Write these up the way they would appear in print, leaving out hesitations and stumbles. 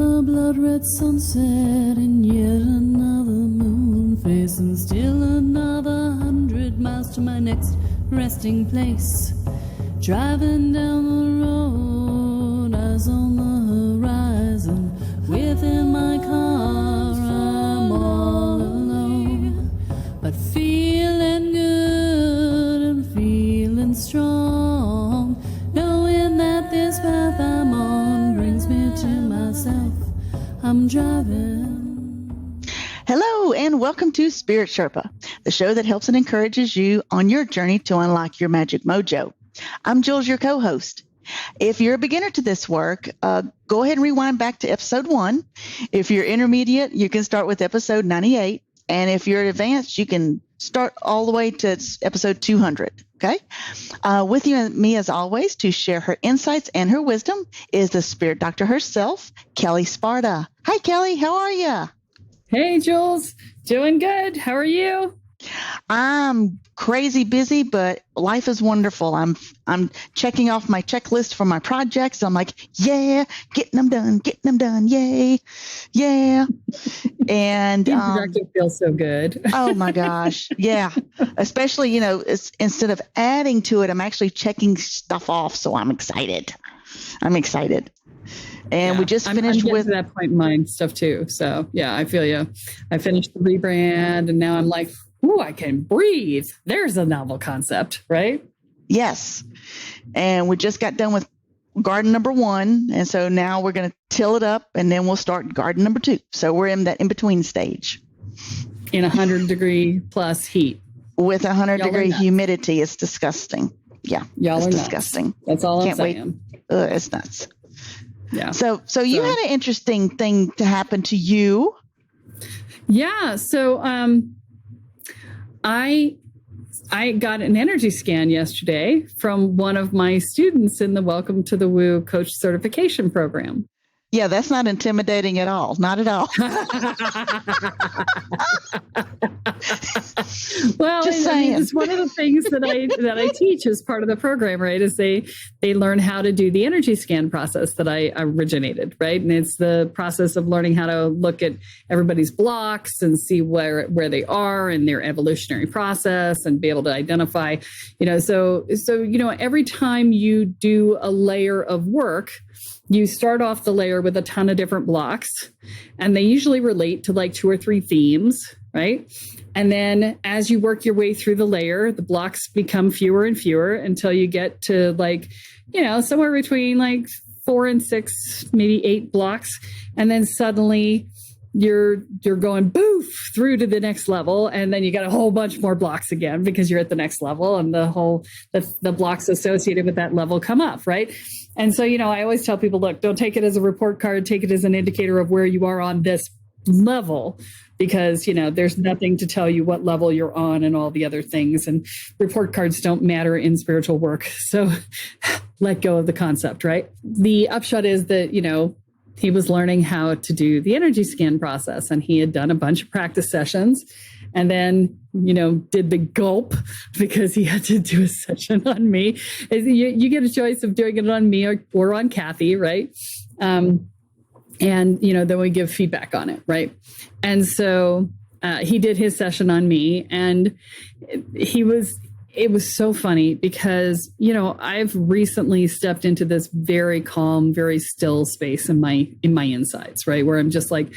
another blood-red sunset and yet another moon face, and still another 100 miles to my next resting place. Driving down the road, eyes on the horizon. Within my car, I'm all alone, but feeling good and feeling strong, knowing that this path I'm on brings me to myself. I'm driving. Hello, and welcome to Spirit Sherpa, the show that helps and encourages you on your journey to unlock your magic mojo. I'm Jules, your co-host. If you're a beginner to this work, go ahead and rewind back to episode 1. If you're intermediate, you can start with episode 98. And if you're advanced, you can start all the way to episode 200. Okay. With you and me, as always, to share her insights and her wisdom is the spirit doctor herself, Kelle Sparta. Hi, Kelle. How are you? Hey, Jules. Doing good. How are you? I'm crazy busy, but life is wonderful. I'm checking off my checklist for my projects. I'm like, yeah, getting them done. Yay. Yeah. And being productive feels so good. Oh my gosh. Yeah. Especially, instead of adding to it, I'm actually checking stuff off. So I'm excited. And we just finished I'm with to that point in my stuff too. So yeah, I feel you. I finished the rebrand and now I'm like, ooh, I can breathe. There's a novel concept, right? Yes. And we just got done with garden number 1. And so now we're going to till it up and then we'll start garden number 2. So we're in that in-between stage. In 100-degree plus heat. With 100-degree humidity. It's disgusting. Yeah. Y'all it's are disgusting. Nuts. That's all Can't I'm saying. Wait. It's nuts. Yeah. So you had an interesting thing to happen to you. Yeah. So I got an energy scan yesterday from one of my students in the Welcome to the Woo Coach Certification Program. Yeah, that's not intimidating at all. Not at all. Well, Just saying. It's one of the things that I teach as part of the program, right? Is they learn how to do the energy scan process that I originated, right? And it's the process of learning how to look at everybody's blocks and see where they are in their evolutionary process and be able to identify, so every time you do a layer of work, you start off the layer with a ton of different blocks, and they usually relate to like 2 or 3 themes, right? And then as you work your way through the layer, the blocks become fewer and fewer until you get to somewhere between like 4 and 6, maybe 8 blocks. And then suddenly you're going boof through to the next level. And then you got a whole bunch more blocks again because you're at the next level and the blocks associated with that level come up, right? And so, I always tell people, look, don't take it as a report card, take it as an indicator of where you are on this level, because, there's nothing to tell you what level you're on and all the other things. And report cards don't matter in spiritual work. So let go of the concept, right? The upshot is that, he was learning how to do the energy scan process, and he had done a bunch of practice sessions and then, did the gulp because he had to do a session on me. You get a choice of doing it on me or on Kathy, right? And, then we give feedback on it, right? And so he did his session on me, and it was so funny because, I've recently stepped into this very calm, very still space in my insides, right? Where I'm just like,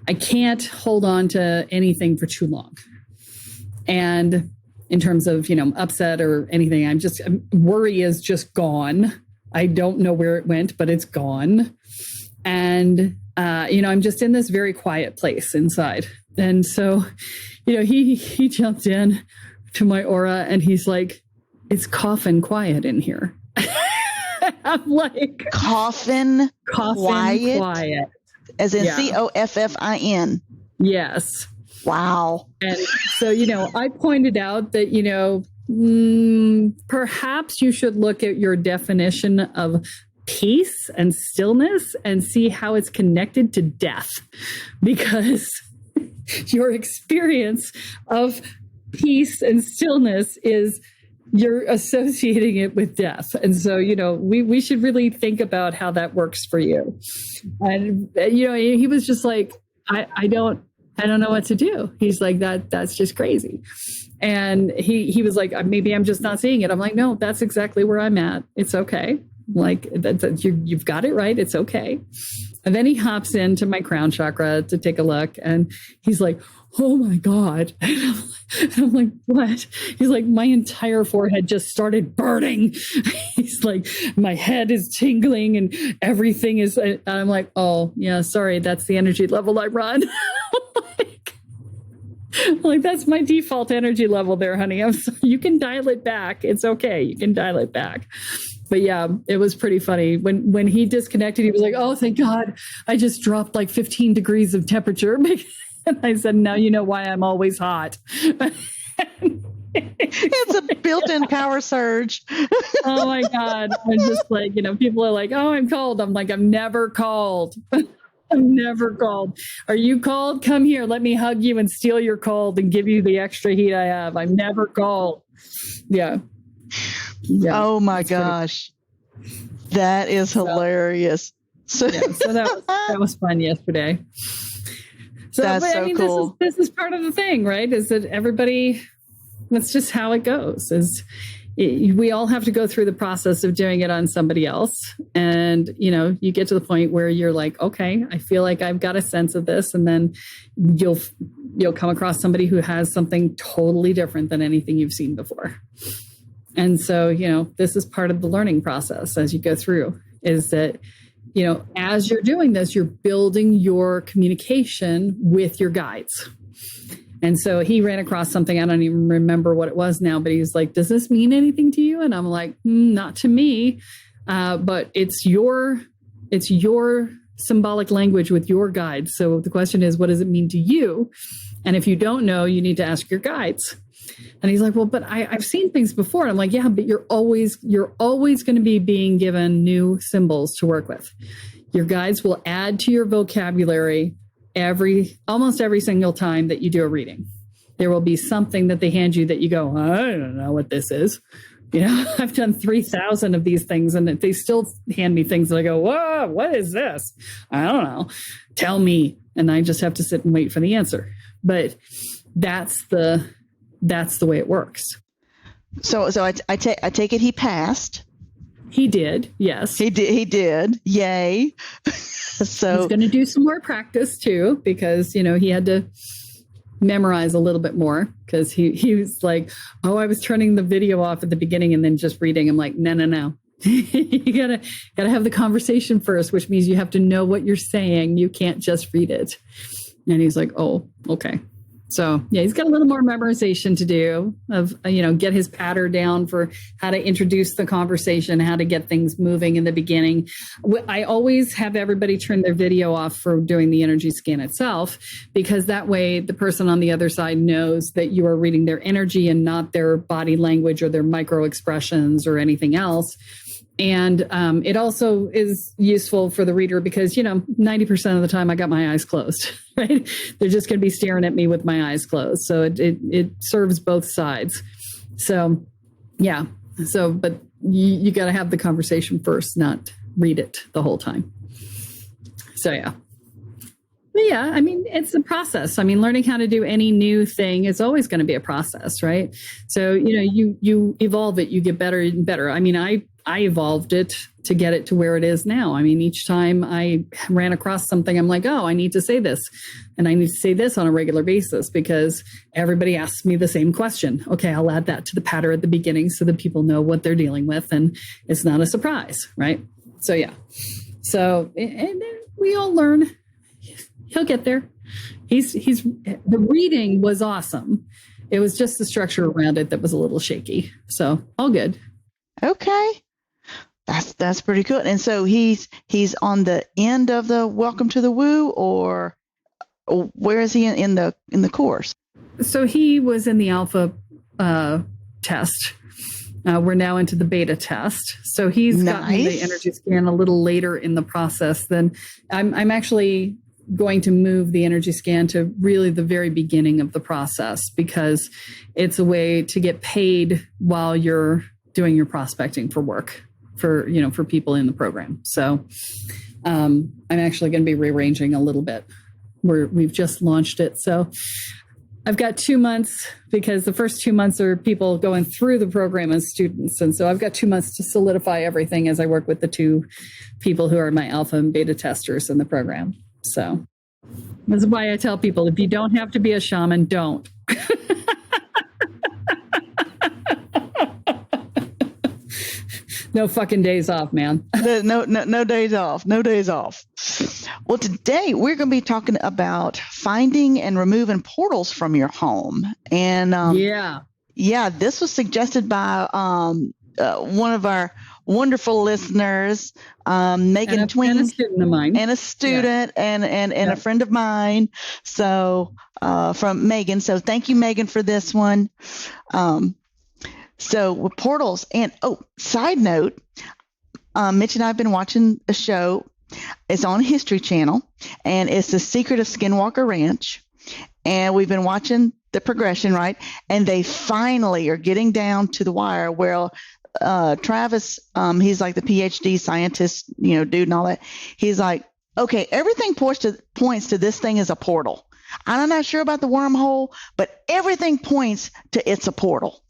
I can't hold on to anything for too long. And in terms of, upset or anything, worry is just gone. I don't know where it went, but it's gone. And, I'm just in this very quiet place inside. And so, he jumped in to my aura and he's like, it's coffin quiet in here. I'm like, coffin quiet. As in COFFIN. Yes. Wow. And so, I pointed out that, perhaps you should look at your definition of peace and stillness and see how it's connected to death, because your experience of peace and stillness is you're associating it with death. And so, we should really think about how that works for you. And, he was just like, I don't know what to do. He's like, that's just crazy. And he was like, maybe I'm just not seeing it. I'm like, no, that's exactly where I'm at. It's okay. Like you've got it right. It's okay. And then he hops into my crown chakra to take a look, and he's like, oh my God. And I'm like, what? He's like, my entire forehead just started burning. He's like, my head is tingling and everything is, and I'm like, oh yeah, sorry. That's the energy level I run. Like, that's my default energy level there, honey. I'm sorry. You can dial it back. It's okay. You can dial it back. But yeah, it was pretty funny. When he disconnected, he was like, oh, thank God. I just dropped like 15 degrees of temperature. And I said, now you know why I'm always hot. It's a built-in power surge. Oh my God. I'm just like, people are like, oh, I'm cold. I'm like, I'm never cold. I'm never cold. Are you cold? Come here. Let me hug you and steal your cold and give you the extra heat I have. I'm never cold. Yeah. Oh my gosh. That is hilarious. So that was fun yesterday. So that's so cool. This is part of the thing, right? Is that everybody, that's just how it goes. We all have to go through the process of doing it on somebody else. And, you get to the point where you're like, okay, I feel like I've got a sense of this. And then you'll come across somebody who has something totally different than anything you've seen before. And so, this is part of the learning process as you go through, is that, as you're doing this, you're building your communication with your guides. And so he ran across something, I don't even remember what it was now, but he was like, does this mean anything to you? And I'm like, not to me, but it's your symbolic language with your guides. So the question is, what does it mean to you? And if you don't know, you need to ask your guides. And he's like, well, but I've seen things before. And I'm like, yeah, but you're always going to be being given new symbols to work with. Your guides will add to your vocabulary almost every single time that you do a reading. There will be something that they hand you that you go, I don't know what this is. I've done 3,000 of these things, and they still hand me things that I go, whoa, what is this? I don't know. Tell me. And I just have to sit and wait for the answer. But that's the way it works. So I take it he passed. He did. Yes. He did. Yay. So he's going to do some more practice too, because, he had to memorize a little bit more, because he was like, oh, I was turning the video off at the beginning and then just reading. I'm like, no. You gotta have the conversation first, which means you have to know what you're saying. You can't just read it. And he's like, oh, okay. So yeah, he's got a little more memorization to do of, get his pattern down for how to introduce the conversation, how to get things moving in the beginning. I always have everybody turn their video off for doing the energy scan itself, because that way the person on the other side knows that you are reading their energy and not their body language or their micro expressions or anything else. And it also is useful for the reader because, 90% of the time I got my eyes closed, right? They're just going to be staring at me with my eyes closed. So it serves both sides. So, yeah. So, but you got to have the conversation first, not read it the whole time. So, yeah. But yeah, it's a process. Learning how to do any new thing is always going to be a process, right? So, you evolve it, you get better and better. I evolved it to get it to where it is now. Each time I ran across something, I'm like, oh, I need to say this. And I need to say this on a regular basis because everybody asks me the same question. Okay, I'll add that to the pattern at the beginning so that people know what they're dealing with and it's not a surprise, right? So, yeah. So, and we all learn. He'll get there. The reading was awesome. It was just the structure around it that was a little shaky. So, all good. Okay. That's pretty cool. And so he's on the end of the Welcome to the Woo, or where is he in the course? So he was in the alpha test. We're now into the beta test. So he's gotten the energy scan a little later in the process than I'm actually going to move the energy scan to really the very beginning of the process, because it's a way to get paid while you're doing your prospecting for work for people in the program. So I'm actually going to be rearranging a little bit. We've just launched it. So I've got 2 months, because the first 2 months are people going through the program as students. And so I've got 2 months to solidify everything as I work with the 2 people who are my alpha and beta testers in the program. So that's why I tell people, if you don't have to be a shaman, don't. No fucking days off, man. No days off. No days off. Well, today we're going to be talking about finding and removing portals from your home. And this was suggested by one of our wonderful listeners, Megan Tween, and a student of mine, and a student, and a friend of mine. So from Megan. So thank you, Megan, for this one. So with portals, and side note, Mitch and I have been watching a show. It's on History Channel, and it's The Secret of Skinwalker Ranch. And we've been watching the progression, right? And they finally are getting down to the wire where Travis, he's like the PhD scientist, dude and all that. He's like, okay, everything points to this thing as a portal. I'm not sure about the wormhole, but everything points to it's a portal.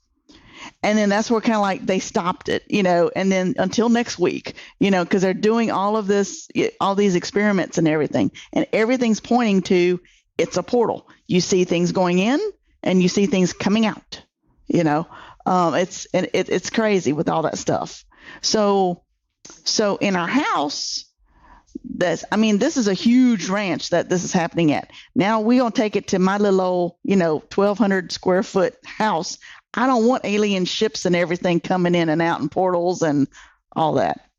And then that's where kind of like they stopped it, and then until next week, because they're doing all of this, all these experiments and everything, and everything's pointing to it's a portal. You see things going in and you see things coming out, it's crazy with all that stuff. So in our house, this is a huge ranch that this is happening at. Now we're going to take it to my little old, 1,200 square foot house. I don't want alien ships and everything coming in and out and portals and all that.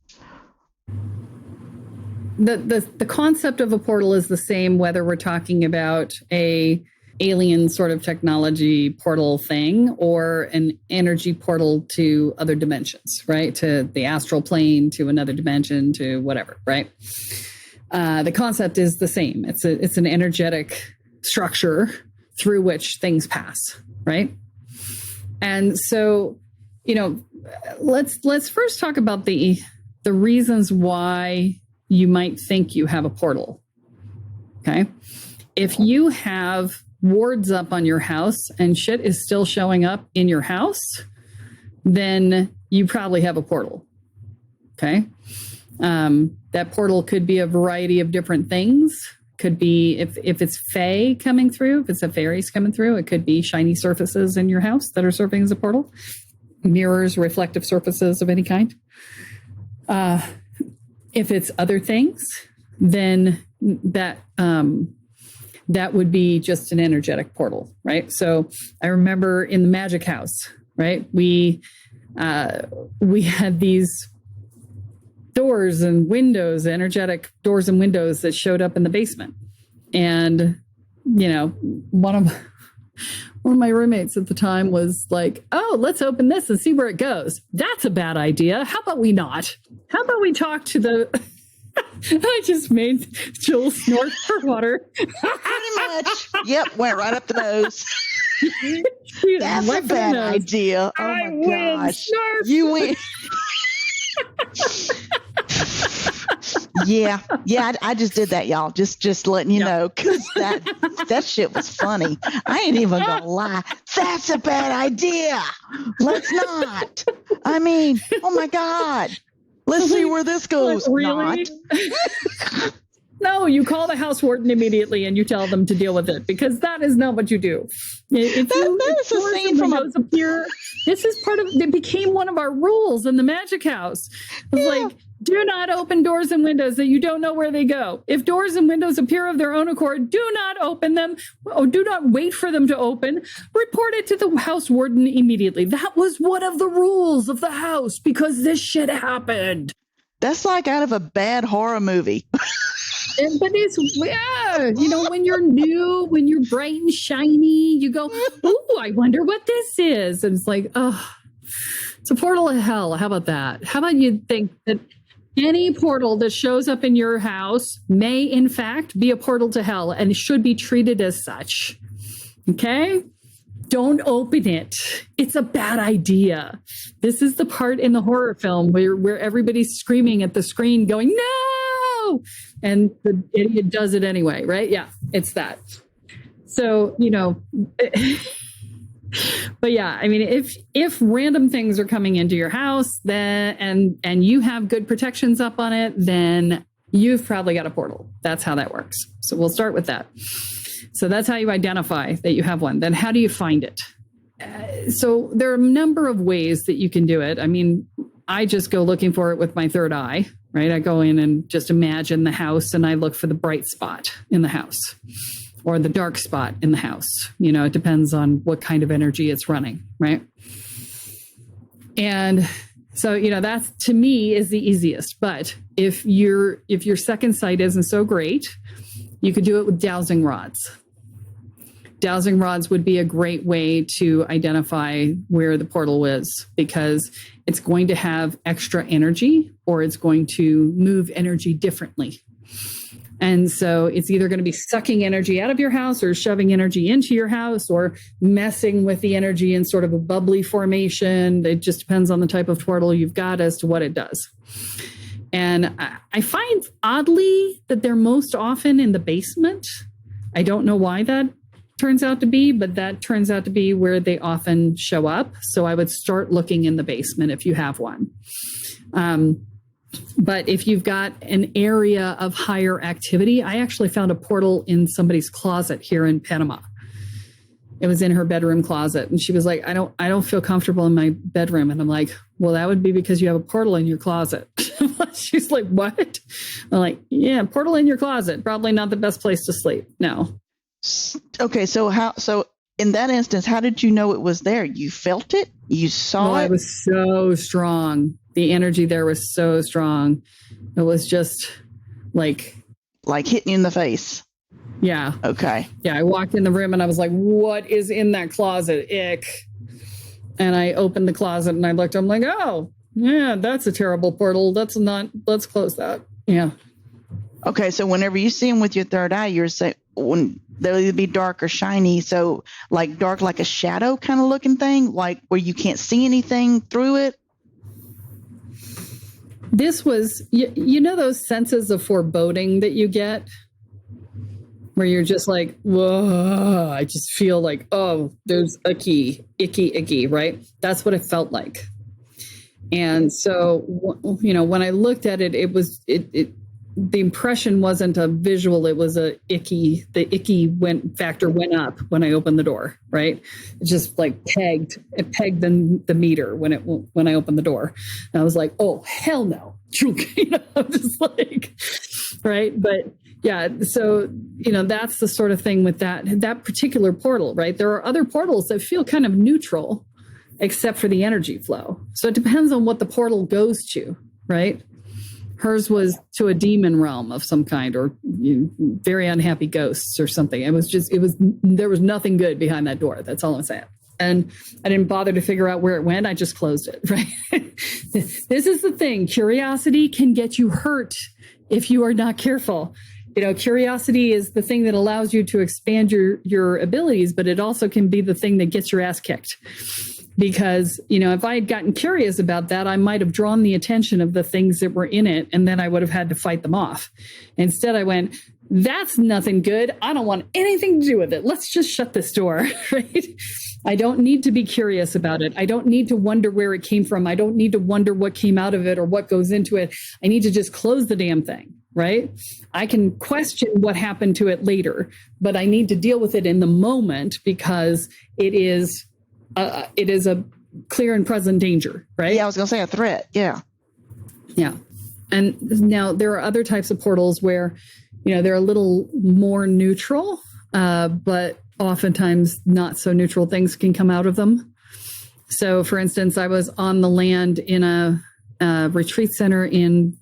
The concept of a portal is the same whether we're talking about a alien sort of technology portal thing or an energy portal to other dimensions, right? To the astral plane, to another dimension, to whatever, right? The concept is the same. It's an energetic structure through which things pass, right? And so, let's first talk about the reasons why you might think you have a portal. Okay. If you have wards up on your house and shit is still showing up in your house, then you probably have a portal. Okay. That portal could be a variety of different things. Could be if it's fae coming through, if it's a fairies coming through, it could be shiny surfaces in your house that are serving as a portal, mirrors, reflective surfaces of any kind. If it's other things, then that would be just an energetic portal, right? So I remember in the magic house, right? We had these doors and windows, energetic doors and windows that showed up in the basement. And, one of my roommates at the time was like, oh, let's open this and see where it goes. That's a bad idea. How about we not? How about we talk to the... I just made Jules snort for water. Pretty much. Yep, went right up the nose. That's a bad idea. Oh my gosh. You win. Yeah, I just did that, y'all. Just letting you know, because that shit was funny. I ain't even gonna lie. That's a bad idea. Let's not. I mean, oh my God. Let's see where this goes. Really? No, you call the house warden immediately and you tell them to deal with it, because that is not what you do. If that's a scene from appear, this is part of it. Became one of our rules in the magic house. It's like, do not open doors and windows that you don't know where they go. If doors and windows appear of their own accord, do not open them, or do not wait for them to open. Report it to the house warden immediately. That was one of the rules of the house, because this shit happened. That's like out of a bad horror movie. But it's, when you're new, when you're bright and shiny, you go, ooh, I wonder what this is. And it's like, oh, it's a portal of hell. How about that? How about you think that Any portal that shows up in your house may, in fact, be a portal to hell and should be treated as such. Okay? Don't open it. It's a bad idea. This is the part in the horror film where everybody's screaming at the screen going, no! And the idiot does it anyway, right? Yeah, it's that. So, but yeah, I mean, if random things are coming into your house then and you have good protections up on it, then you've probably got a portal. That's how that works. So we'll start with that. So that's how you identify that you have one. Then how do you find it? So there are a number of ways that you can do it. I mean, I just go looking for it with my third eye, right? I go in and just imagine the house and I look for the bright spot in the house or the dark spot in the house. It depends on what kind of energy it's running, right? And so, that's to me is the easiest. But if your second sight isn't so great, you could do it with dowsing rods. Dowsing rods would be a great way to identify where the portal is because it's going to have extra energy or it's going to move energy differently. And so it's either going to be sucking energy out of your house or shoving energy into your house or messing with the energy in sort of a bubbly formation. It just depends on the type of portal you've got as to what it does. And I find oddly that they're most often in the basement. I don't know why that turns out to be, but that turns out to be where they often show up. So I would start looking in the basement if you have one. But if you've got an area of higher activity, I actually found a portal in somebody's closet here in Panama. It was in her bedroom closet. And she was like, I don't feel comfortable in my bedroom. And I'm like, well, that would be because you have a portal in your closet. She's like, what? I'm like, yeah, portal in your closet. Probably not the best place to sleep. No. Okay. So in that instance, how did you know it was there? You felt it? You saw it? It was so strong. The energy there was so strong. It was just like hitting you in the face. Yeah. Okay. Yeah. I walked in the room and I was like, what is in that closet? Ick. And I opened the closet and I looked, I'm like, oh, yeah, that's a terrible portal. Let's close that. Yeah. Okay. So whenever you see them with your third eye, you're saying when they'll either be dark or shiny. So like dark, like a shadow kind of looking thing, like where you can't see anything through it. This was, those senses of foreboding that you get where you're just like, whoa, I just feel like, oh, there's a key, icky, right? That's what it felt like. And so, when I looked at it, it was, the impression wasn't a visual. It was the icky factor went up when I opened the door, right? It just like pegged the meter when I opened the door. And I was like, oh, hell no. I'm just like, right. But yeah, so, that's the sort of thing with that particular portal, right? There are other portals that feel kind of neutral except for the energy flow. So it depends on what the portal goes to, right? Hers was to a demon realm of some kind or very unhappy ghosts or something. There was nothing good behind that door. That's all I'm saying. And I didn't bother to figure out where it went. I just closed it, right? This is the thing. Curiosity can get you hurt if you are not careful. Curiosity is the thing that allows you to expand your abilities, but it also can be the thing that gets your ass kicked. Because, if I had gotten curious about that, I might have drawn the attention of the things that were in it, and then I would have had to fight them off. Instead, I went, that's nothing good. I don't want anything to do with it. Let's just shut this door, right? I don't need to be curious about it. I don't need to wonder where it came from. I don't need to wonder what came out of it or what goes into it. I need to just close the damn thing, right? I can question what happened to it later, but I need to deal with it in the moment because it is a clear and present danger, right? Yeah, I was going to say a threat. Yeah. Yeah. And now there are other types of portals where, they're a little more neutral, but oftentimes not so neutral things can come out of them. So for instance, I was on the land in a retreat center in,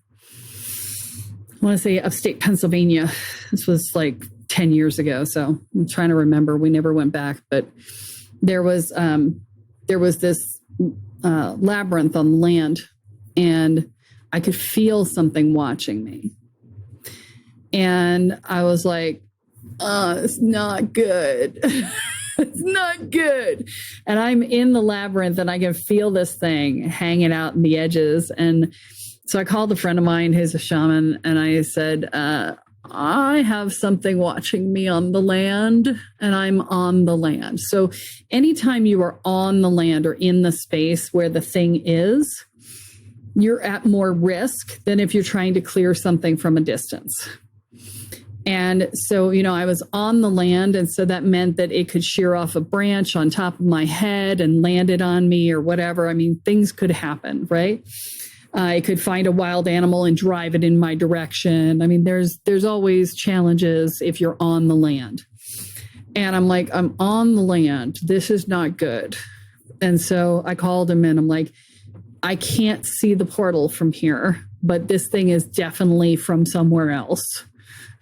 I want to say upstate Pennsylvania. This was like 10 years ago. So I'm trying to remember. We never went back, but there was this labyrinth on the land, and I could feel something watching me. And I was like, it's not good. It's not good. And I'm in the labyrinth and I can feel this thing hanging out in the edges. And so I called a friend of mine who's a shaman and I said, I have something watching me on the land and I'm on the land. So anytime you are on the land or in the space where the thing is, you're at more risk than if you're trying to clear something from a distance. And so, I was on the land. And so that meant that it could shear off a branch on top of my head and land it on me or whatever. I mean, things could happen, right? I could find a wild animal and drive it in my direction. I mean, there's always challenges if you're on the land. And I'm like, I'm on the land. This is not good. And so I called him and I'm like, I can't see the portal from here, but this thing is definitely from somewhere else.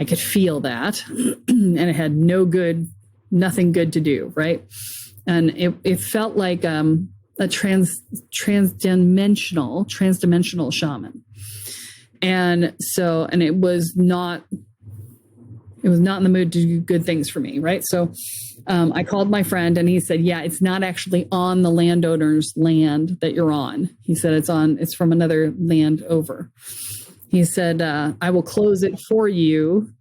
I could feel that. And it had nothing good to do, right? And it felt like a transdimensional shaman. And it was not in the mood to do good things for me, right? So I called my friend and he said, yeah, it's not actually on the landowner's land that you're on. He said, it's from another land over. He said, I will close it for you,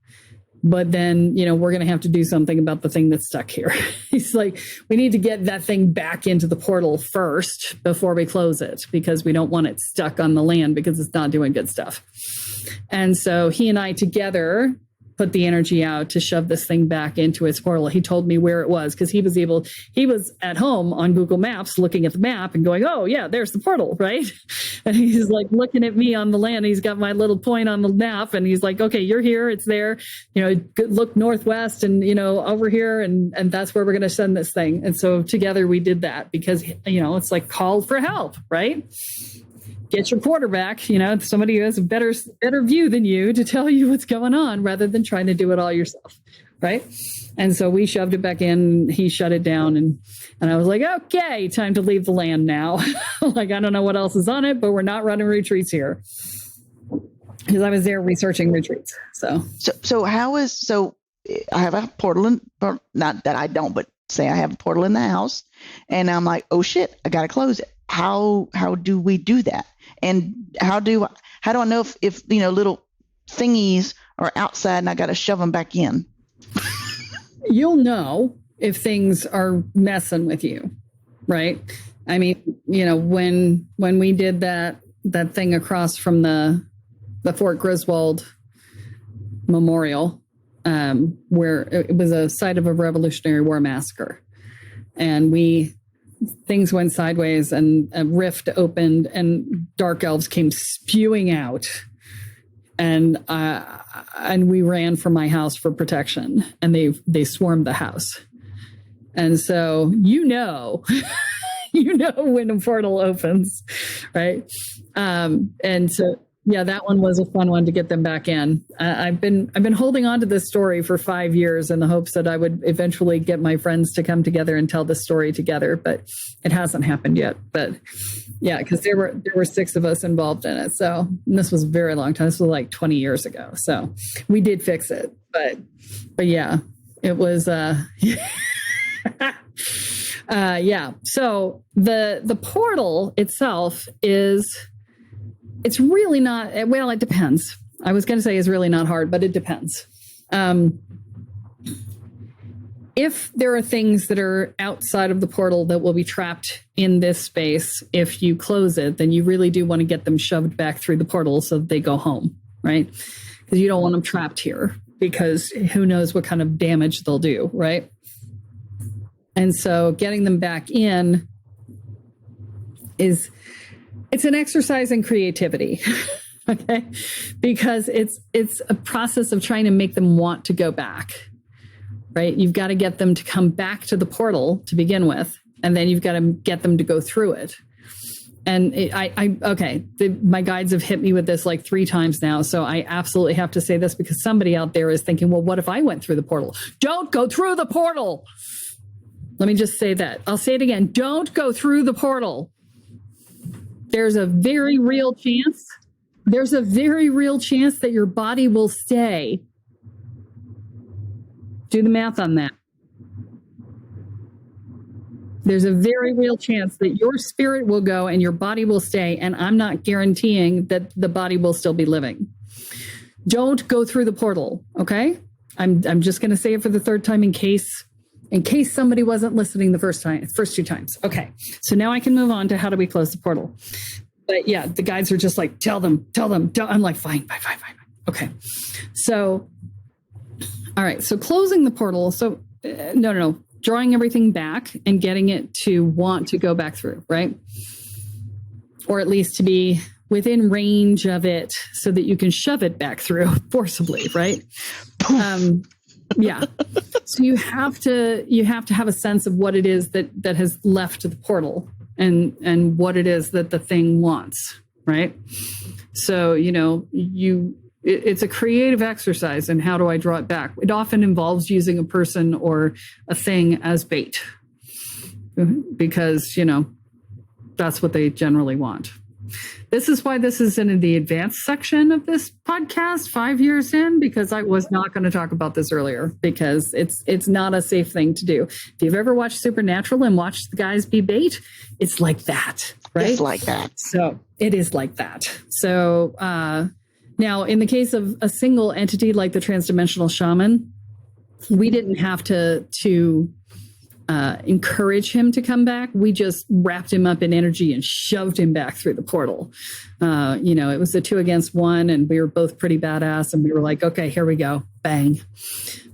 but then, we're going to have to do something about the thing that's stuck here. He's like, we need to get that thing back into the portal first before we close it because we don't want it stuck on the land because it's not doing good stuff. And so he and I together put the energy out to shove this thing back into its portal. He told me where it was because he was at home on Google Maps looking at the map and going, oh yeah, there's the portal, right? And he's like looking at me on the land. He's got my little point on the map and he's like, okay, you're here, it's there, look northwest and, over here. And that's where we're going to send this thing. And so together we did that because, it's like call for help, right? Get your quarterback, somebody who has a better view than you to tell you what's going on rather than trying to do it all yourself. Right. And so we shoved it back in, he shut it down and I was like, okay, time to leave the land now. Like, I don't know what else is on it, but we're not running retreats here because I was there researching retreats. So I have a portal not that I don't, but say I have a portal in the house and I'm like, oh shit, I got to close it. How do we do that? And how do I know if little thingies are outside and I got to shove them back in? You'll know if things are messing with you, right? I mean, when we did that thing across from the Fort Griswold Memorial, where it was a site of a Revolutionary War massacre, and things went sideways and a rift opened and dark elves came spewing out and we ran from my house for protection and they swarmed the house. And so, when a portal opens, right? And so, yeah, that one was a fun one to get them back in. I've been holding on to this story for 5 years in the hopes that I would eventually get my friends to come together and tell this story together, but it hasn't happened yet. But yeah, because there were 6 of us involved in it. So this was a very long time. This was like 20 years ago. So we did fix it, but yeah, it was yeah. So the portal itself it's really not, well, it depends. I was going to say it's really not hard, but it depends. If there are things that are outside of the portal that will be trapped in this space, if you close it, then you really do want to get them shoved back through the portal so that they go home, right? Because you don't want them trapped here because who knows what kind of damage they'll do, right? And so getting them back in it's an exercise in creativity, okay? Because it's a process of trying to make them want to go back, right? You've got to get them to come back to the portal to begin with, and then you've got to get them to go through it. And my guides have hit me with this like 3 times now, so I absolutely have to say this because somebody out there is thinking, well, what if I went through the portal? Don't go through the portal. Let me just say that. I'll say it again. Don't go through the portal. There's a very real chance There's a very real chance that your body will stay. Do the math on that. There's a very real chance that your spirit will go and your body will stay. And I'm not guaranteeing that the body will still be living. Don't go through the portal. Okay. I'm just going to say it for the third time in case somebody wasn't listening the first 2 times. Okay. So now I can move on to how do we close the portal? But yeah, the guides are just like, tell them. I'm like, fine. Okay. So, all right. So closing the portal. So no. Drawing everything back and getting it to want to go back through, right? Or at least to be within range of it so that you can shove it back through forcibly, right? Yeah. So you have to have a sense of what it is that has left the portal and what it is that the thing wants, right? So, it's a creative exercise. And how do I draw it back? It often involves using a person or a thing as bait because, that's what they generally want. This is why this is in the advanced section of this podcast 5 years in, because I was not going to talk about this earlier because it's not a safe thing to do. If you've ever watched Supernatural and watched the guys be bait, it's like that, right? It's like that. So it is like that. So, now, in the case of a single entity like the transdimensional shaman, we didn't have to encourage him to come back. We just wrapped him up in energy and shoved him back through the portal. It was a 2 against 1, and we were both pretty badass, and we were like, okay, here we go, bang.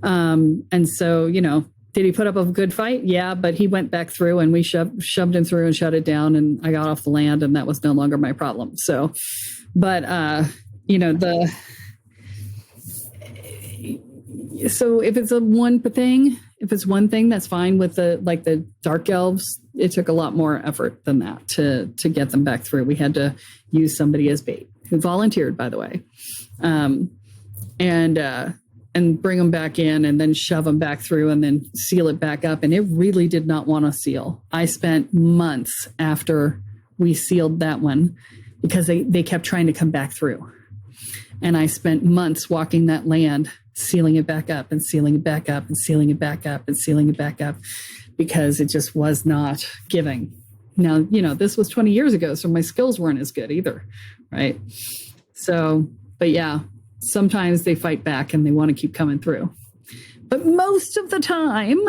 And so, did he put up a good fight? Yeah, but he went back through, and we shoved him through and shut it down, and I got off the land, and that was no longer my problem. So, but so if it's one thing, that's fine. With the dark elves, it took a lot more effort than that to get them back through. We had to use somebody as bait who volunteered, by the way, and bring them back in and then shove them back through and then seal it back up. And it really did not want to seal. I spent months after we sealed that one because they kept trying to come back through. And I spent months walking that land, sealing it back up and sealing it back up and sealing it back up and sealing it back up because it just was not giving. Now, this was 20 years ago, so my skills weren't as good either, right? So, but yeah, sometimes they fight back and they want to keep coming through. But most of the time,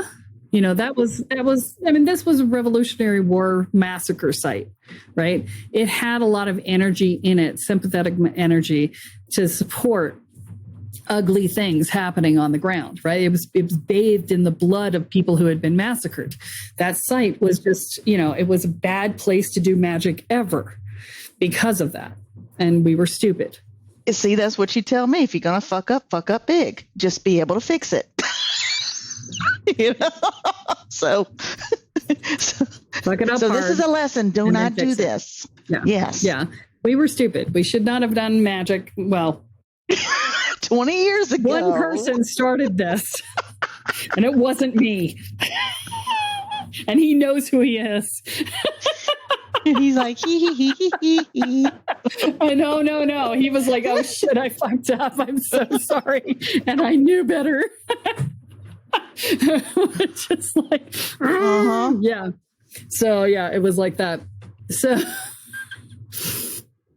this was a Revolutionary War massacre site, right? It had a lot of energy in it, sympathetic energy to support ugly things happening on the ground, right? It was bathed in the blood of people who had been massacred. That site was just, it was a bad place to do magic ever because of that. And we were stupid. See, that's what you tell me. If you're going to fuck up big. Just be able to fix it. So fuck it up so hard, this is a lesson. Do not do this. Yeah. Yes. Yeah. We were stupid. We should not have done magic. Well, 20 years ago. One person started this, and it wasn't me. And he knows who he is. And he's like, he. No. He was like, oh shit, I fucked up. I'm so sorry. And I knew better. Just like, yeah. So yeah, it was like that.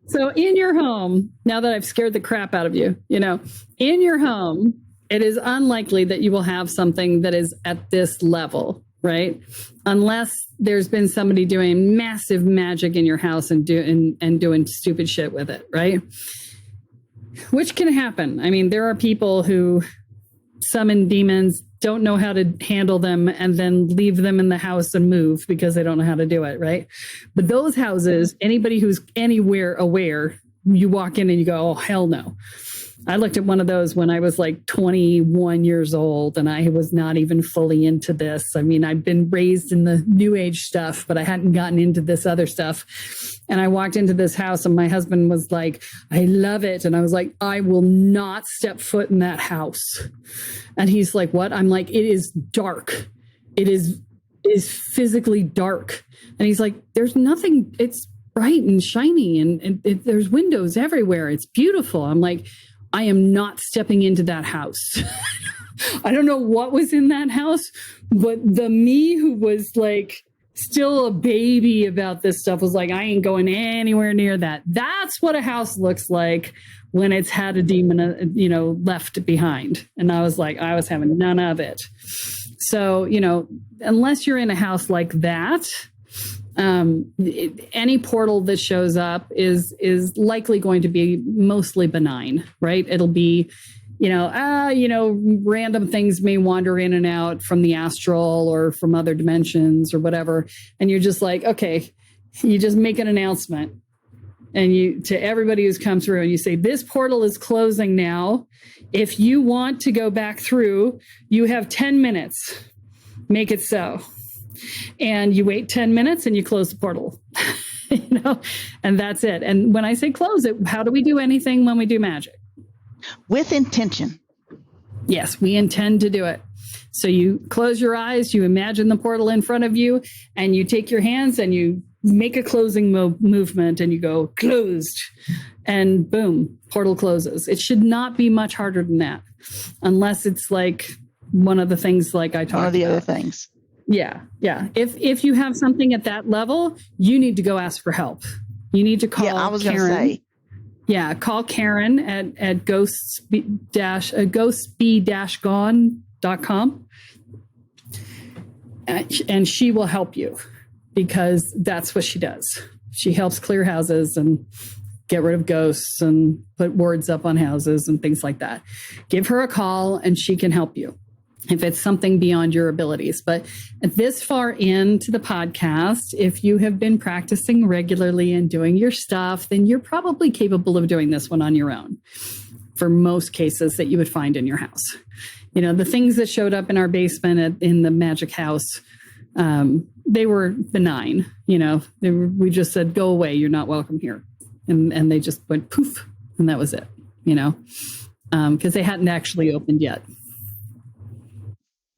So in your home, now that I've scared the crap out of you, in your home, it is unlikely that you will have something that is at this level, right? Unless there's been somebody doing massive magic in your house and doing stupid shit with it, right? Which can happen. I mean, there are people who summon demons, don't know how to handle them, and then leave them in the house and move because they don't know how to do it, right? But those houses, anybody who's anywhere aware, you walk in and you go, oh, hell no. I looked at one of those when I was like 21 years old, and I was not even fully into this. I mean, I've been raised in the new age stuff, but I hadn't gotten into this other stuff. And I walked into this house and my husband was like, I love it. And I was like, I will not step foot in that house. And he's like, what? I'm like, it is dark. It is physically dark. And he's like, there's nothing. It's bright and shiny, and there's windows everywhere. It's beautiful. I'm like, I am not stepping into that house. I don't know what was in that house, but the me who was like still a baby about this stuff was like, I ain't going anywhere near that. That's what a house looks like when it's had a demon, left behind. And I was like, I was having none of it. So, unless you're in a house like that, any portal that shows up is likely going to be mostly benign, right? It'll be, random things may wander in and out from the astral or from other dimensions or whatever. And you're just like, okay, you just make an announcement and to everybody who's come through and you say, this portal is closing now. If you want to go back through, you have 10 minutes, make it so. And you wait 10 minutes and you close the portal, and that's it. And when I say close it, how do we do anything when we do magic? With intention. Yes, we intend to do it. So you close your eyes, you imagine the portal in front of you, and you take your hands and you make a closing movement and you go closed, and boom, portal closes. It should not be much harder than that, unless it's like one of the things like I talked about. One of the other things. Yeah. If you have something at that level, you need to go ask for help. You need to call Karen. I was going to say. Yeah, call Karen at ghostbe-gone.com. And she will help you because that's what she does. She helps clear houses and get rid of ghosts and put words up on houses and things like that. Give her a call and she can help you if it's something beyond your abilities. But this far into the podcast, if you have been practicing regularly and doing your stuff, then you're probably capable of doing this one on your own for most cases that you would find in your house. The things that showed up in our basement in the magic house, they were benign. We just said, go away. You're not welcome here. And they just went poof. And that was it, because they hadn't actually opened yet.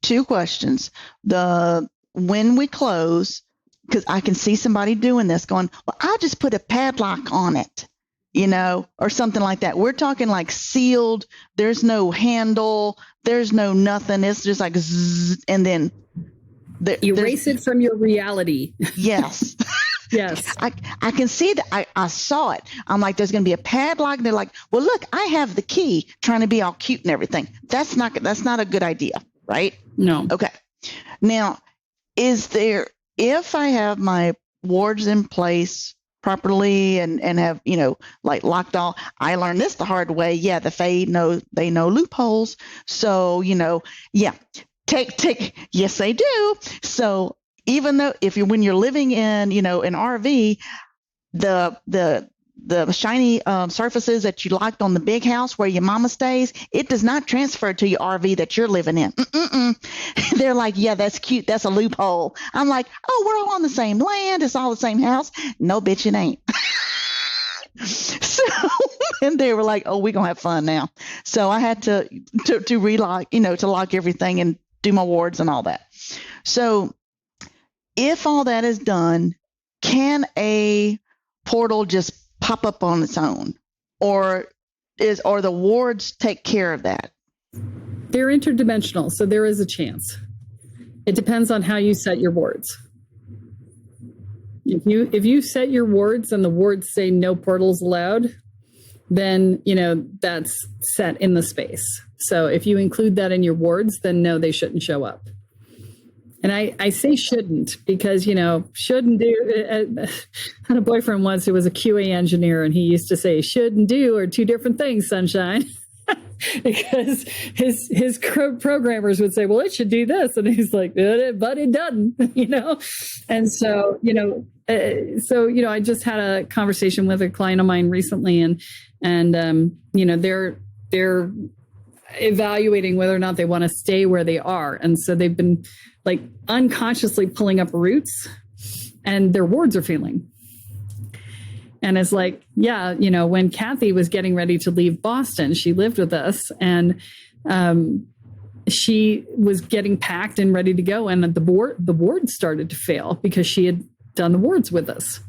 2 questions. When we close, because I can see somebody doing this going, well, I'll just put a padlock on it, or something like that. We're talking like sealed. There's no handle. There's no nothing. It's just like zzz, and then erase it from your reality. Yes. Yes. I can see that. I saw it. I'm like, there's going to be a padlock. And they're like, well, look, I have the key, trying to be all cute and everything. That's not a good idea. Right? No. Okay. Now, if I have my wards in place properly and have, like locked all, I learned this the hard way. Yeah. The Fae they know loopholes. So, take, yes, they do. So even though when you're living in, an RV, the shiny surfaces that you liked on the big house where your mama stays, it does not transfer to your RV that you're living in. They're like, yeah, that's cute. That's a loophole. I'm like, oh, we're all on the same land. It's all the same house. No, bitch, it ain't. So, and they were like, oh, we're going to have fun now. So I had to relock, to lock everything and do my wards and all that. So if all that is done, can a portal just pop up on its own, or the wards take care of that? They're interdimensional, so there is a chance. It depends on how you set your wards. If you set your wards and the wards say no portals allowed, then that's set in the space. So if you include that in your wards, then no, they shouldn't show up. And I say shouldn't because, shouldn't do. I had a boyfriend once who was a QA engineer, and he used to say should and do are 2 different things, sunshine. Because his programmers would say, well, it should do this. And he's like, but it doesn't, And so, I just had a conversation with a client of mine recently, and they're evaluating whether or not they want to stay where they are. And so they've been like unconsciously pulling up roots, and their wards are failing. And it's like, yeah, when Kathy was getting ready to leave Boston, she lived with us, and she was getting packed and ready to go. And the wards started to fail because she had done the wards with us.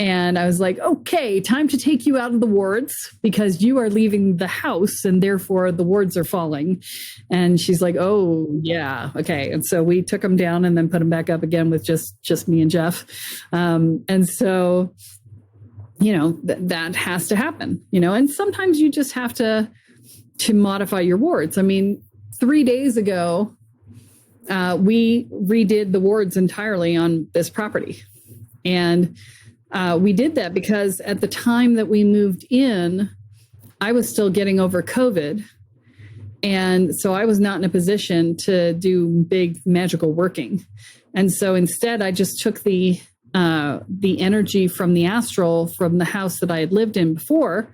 And I was like, okay, time to take you out of the wards because you are leaving the house and therefore the wards are falling. And she's like, oh, yeah. Okay. And so we took them down and then put them back up again with just me and Jeff. And so, that has to happen, and sometimes you just have to modify your wards. I mean, 3 days ago, we redid the wards entirely on this property. And we did that because at the time that we moved in, I was still getting over COVID. And so I was not in a position to do big magical working. And so instead, I just took the energy from the astral from the house that I had lived in before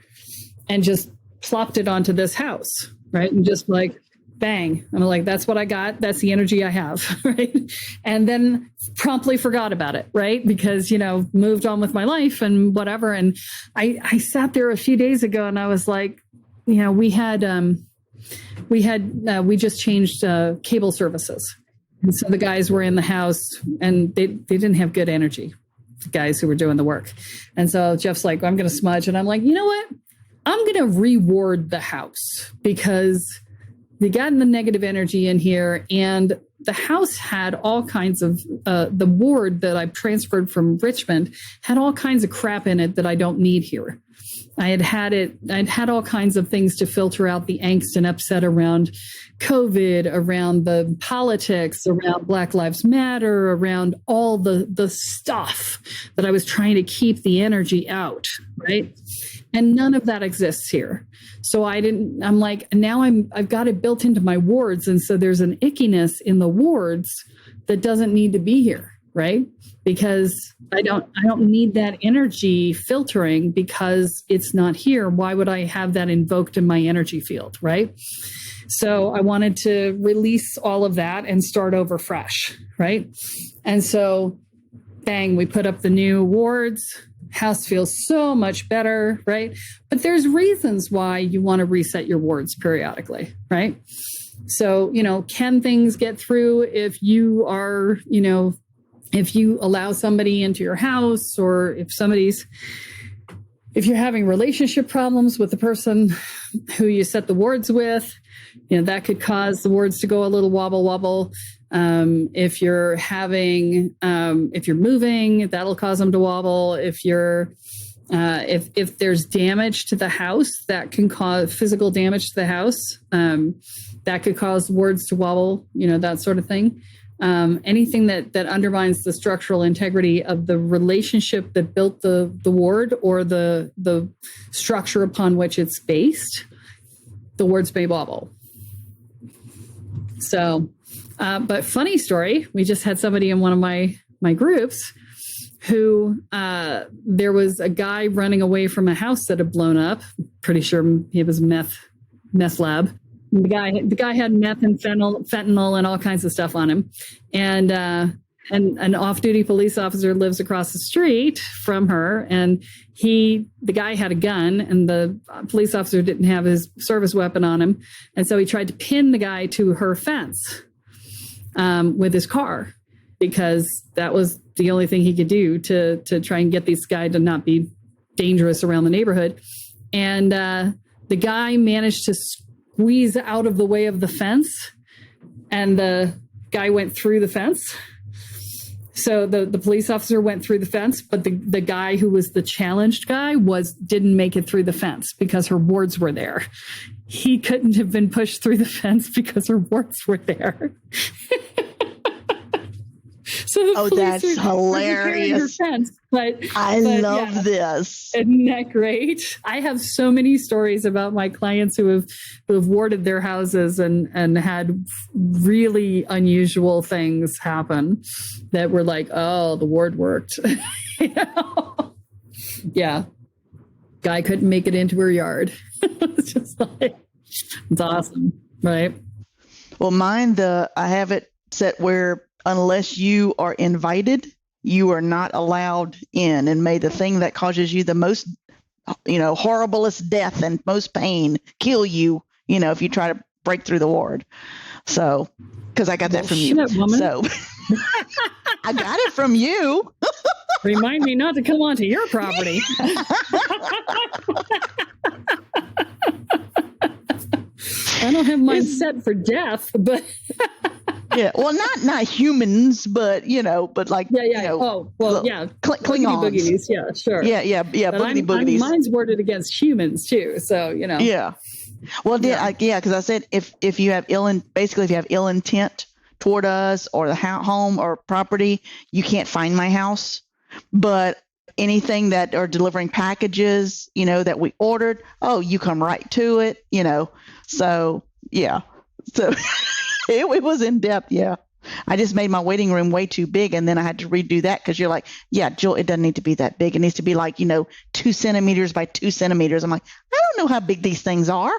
and just plopped it onto this house, right? And just like, bang. I'm like, that's what I got. That's the energy I have. Right. And then promptly forgot about it. Right. Because, moved on with my life and whatever. And I sat there a few days ago and I was like, we just changed cable services. And so the guys were in the house and they didn't have good energy, the guys who were doing the work. And so Jeff's like, I'm going to smudge. And I'm like, you know what? I'm going to reward the house because they got the negative energy in here, and the house had all kinds of, the ward that I transferred from Richmond had all kinds of crap in it that I don't need here. I'd had all kinds of things to filter out the angst and upset around COVID, around the politics, around Black Lives Matter, around all the stuff that I was trying to keep the energy out, right? And none of that exists here. So I'm like, now I've got it built into my wards. And so there's an ickiness in the wards that doesn't need to be here, right? Because I don't need that energy filtering because it's not here. Why would I have that invoked in my energy field, right? So I wanted to release all of that and start over fresh, right? And so, bang, we put up the new wards. House feels so much better, right? But there's reasons why you want to reset your wards periodically, right? So, can things get through if you are, if you allow somebody into your house, or if you're having relationship problems with the person who you set the wards with, that could cause the wards to go a little wobble. If you're moving, that'll cause them to wobble. If there's damage to the house, that can cause physical damage to the house. That could cause wards to wobble, that sort of thing. Anything that undermines the structural integrity of the relationship that built the ward or the structure upon which it's based, the wards may wobble. So, but funny story, we just had somebody in one of my groups who there was a guy running away from a house that had blown up. Pretty sure it was meth lab. The guy had meth and fentanyl and all kinds of stuff on him. And an off-duty police officer lives across the street from her. And the guy had a gun and the police officer didn't have his service weapon on him. And so he tried to pin the guy to her fence with his car, because that was the only thing he could do to try and get this guy to not be dangerous around the neighborhood. And the guy managed to squeeze out of the way of the fence, and the guy went through the fence. So the police officer went through the fence, but the guy who was the challenged guy didn't make it through the fence because her wards were there. He couldn't have been pushed through the fence because her wards were there. So that's hilarious. Fence, I love this. Isn't that great? I have so many stories about my clients who have warded their houses and had really unusual things happen that were like, oh, the ward worked. Yeah. Guy couldn't make it into her yard. It's just like, it's awesome. Right. Well, mine, I have it set where unless you are invited, you are not allowed in. And may the thing that causes you the most, horriblest death and most pain kill you, if you try to break through the ward. So, because I got that from you. Woman. So I got it from you. Remind me not to come onto your property. I don't have mine set for death, but Yeah, well, not humans, but but like Klingons. Boogies. Yeah, sure. Yeah. But Boogies. Mine's worded against humans too, so Yeah. Well, because I said if you have ill intent toward us or the home or property, you can't find my house. But anything that are delivering packages, that we ordered, you come right to it, So yeah, so it was in depth. Yeah, I just made my waiting room way too big, and then I had to redo that because you're like, yeah, Jill, it doesn't need to be that big. It needs to be like 2 centimeters by 2 centimeters. I'm like, I don't know how big these things are.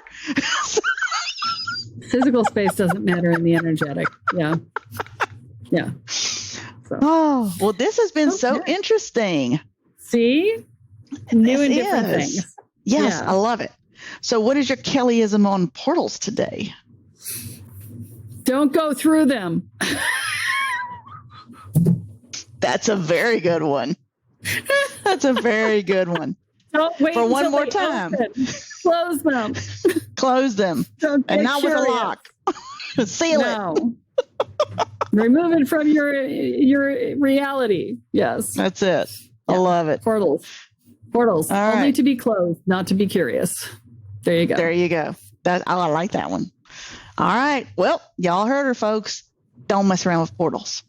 Physical space doesn't matter in the energetic. Yeah. So. Oh, well, this has been so interesting. See? New and different things. Yes, I love it. So what is your Kellyism on portals today? Don't go through them. That's a very good one. That's a very good one. Don't wait for one more time. Close them. Close them. And not with a lock. Seal it. Remove it from your reality. Yes. That's it. I love it. Portals. All only right. To be closed, not to be curious. There you go. I like that one. All right. Well, y'all heard her, folks. Don't mess around with portals.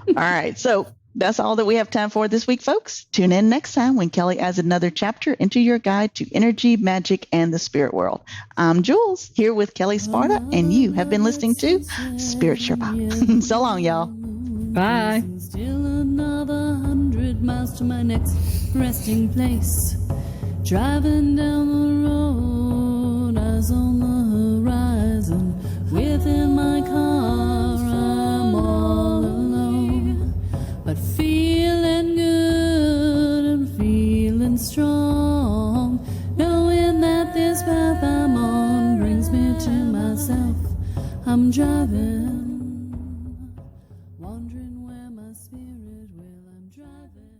All right. So that's all that we have time for this week, folks. Tune in next time when Kelly adds another chapter into your guide to energy, magic, and the spirit world. I'm Jules, here with Kelle Sparta, and you have been listening to Spirit Sherpa. So long, y'all. Bye. Still another 100 miles to my next resting place. Driving down the road, eyes on the horizon. Within my car, I'm all alone. But feeling good and feeling strong. Knowing that this path I'm on brings me to myself. I'm driving, wondering where my spirit will. I'm driving.